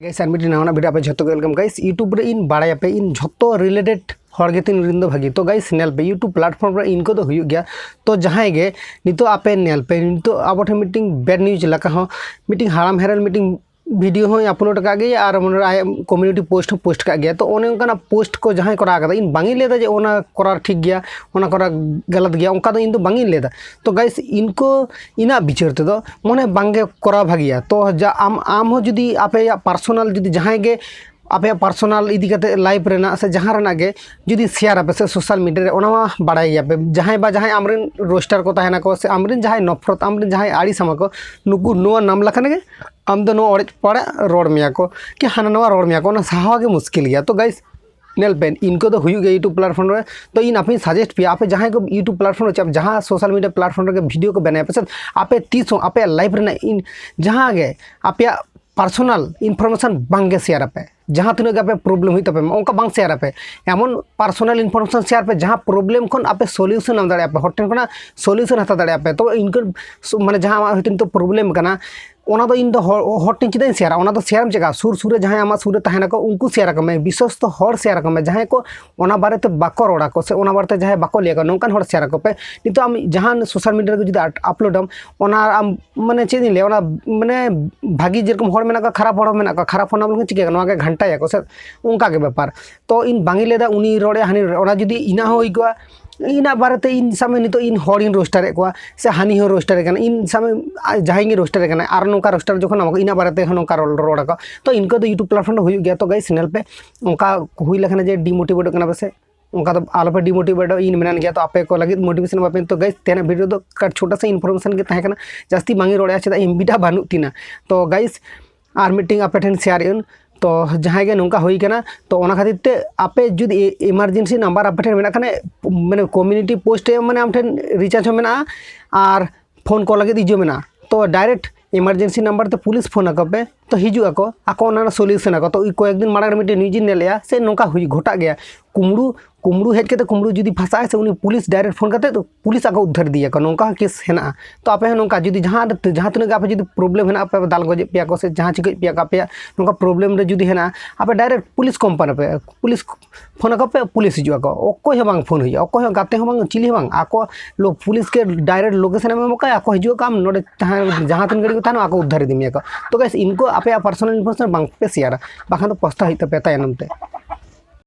Guys are मिट्टी नवा video पे झतो वेलकम गाइस यूट्यूब रे इन बाड़ाया पे इन झतो रिलेटेड हर गे तीन रिंदो भागी तो गाइस नेल पे यूट्यूब प्लेटफॉर्म रे इनको तो हुई गया तो जहां गे नितो आपे नेल पे नितो अब मीटिंग बैड न्यूज लका हो मीटिंग हाराम हेरल मीटिंग वीडियो हो अपलोड का गया और कम्युनिटी पोस्ट का गया तो उनका पोस्ट को जहाँ करा इन बांगी लेदा जे ओना करा ठीक गया ओना करा गलत गया उनका तो इन तो बांगी लेदा तो गाइस इनको इना विचार ते दो मने बांगे करा भागिया तो जा आम हो जुदी आपे पर्सनल जुदी जहाँ गे आपे पर्सनल इदी कते लाइफ रेना से जहाँ रेना गे जुदी शेयर आपे से सोशल मीडिया रे ओना बाड़ाई पे जहाँ आमरिन रोस्टर को तहना को से आमरिन जहाँ नफरत आमरिन जहाँ आड़ी समा को नुकु नो नाम लखन गे आम दो नो ओड़े पड़े रोड मिया को कि हाना नवा रोड मिया को ना सहावा के मुश्किल गया तो गाइस नेल पेन इनको तो हुई गई यूट्यूब प्लेटफॉर्म रे तो इन आप सजेस्ट पे आप जहाँ को यूट्यूब प्लेटफॉर्म रे जहाँ सोशल मीडिया प्लेटफॉर्म रे वीडियो को बनाए पे आप तीस आप लाइफ रे इन जहाँ गे आप पर्सनल इनफॉर्मेशन बांगे शेयर पे जहाँ तीन आप प्रॉब्लम हुई तपे उनका बांग शेयर पे एमन पर्सनल इनफॉर्मेशन शेयर पे जहाँ प्रॉब्लम खन आप सॉल्यूशन नाम दाड़े पे हर ठेन सॉल्यूशन हता दाड़े पे तो इनको माने जहाँ हयतो तो प्रॉब्लम कना ओना तो इन हर टेन चेदा शेयर ओना तो शेयर चेका सुर सुर जहाँ आम सुर तहना को उनको शेयर कमे विश्वस्त हर शेयर कमे जहाँ को ओना बारे बाको रोड़ा को से ओना बारे जहाँ बाको लिया नौकान हर शेयर को पे नितो आम जहाँ सोशल मीडिया को जुदी अपलोडम ओना आम माने चेद इन ले ओना माने भागी जेरकम हर मेना खराब हर मेना खराब हर नाम चिका नवा घंटा को से उनका के व्यापार तो इन बांगी लेदा उनी रोड़े हानि ओना जुदी इना हो इगवा इना बारे इन समय नितो इन हर इन रोस्टर को से हानि हो रोस्टर इन समय जहाँ गे रोस्टर और नौका रोस्टर जो इना बारे नौका रोड़ा को तो इनको तो यूट्यूब प्लेटफॉर्म हो गया तो गाइस चैनल पे उनका हुई लखना जे डिमोटिवेट करना पे उनका तो आलो पे डिमोटिवेट इन मेन गया तो आपे को लगे मोटिवेशन बापे तो गाइस तेना वीडियो तो छोटा सा इनफॉर्मेशन के तहना जास्ती बांगी रोड़ा चेदा एमबीटा बानु तीना तो गाइस आर मीटिंग आपे ठेन शेयर इन तो जहाँ गे नौका हुई कना तो ओना खातिर ते आपे जुदी इमरजेंसी नंबर आपे ठेन मेना कने माने कम्युनिटी पोस्ट माने आम ठेन रिचार्ज हो मेना और फोन को लगे इजो मेना तो डायरेक्ट इमरजेंसी नंबर ते पुलिस फोन आको पे तो हिजू आको ओना सॉल्यूशन आको तो कয়েক दिन माड़ा मिटे न्यूज नेलिया से नौका हुई घटा गया कुमड़ू हेज के कुमड़ू जुदी फंसाए से उनी पुलिस डायरेक्ट फोन करते तो पुलिस आको उद्धार दिया को नौका केस हेना तो आपे नौका जुदी जहाँ तीन आप जुदी प्रॉब्लम हेना आप दाल गजे पिया को से जहाँ चिक पिया पे नौका प्रॉब्लम रे जुदी हेना आप डायरेक्ट पुलिस कंपनी पे पुलिस फोन आको पे पुलिस हिजू आको अकोय बांग फोन हुई अकोय गाते हो बांग चिली बांग आको लो पुलिस के डायरेक्ट लोकेशन में मका आको हिजू काम नोडे जहाँ तीन गड़ी को थानो आको उद्धार दिमिया को तो गाइस इनको आप पर्सनल इनफॉर्मेशन बांग पे शेयर बाखान तो पस्ता हित पे तायनम ते।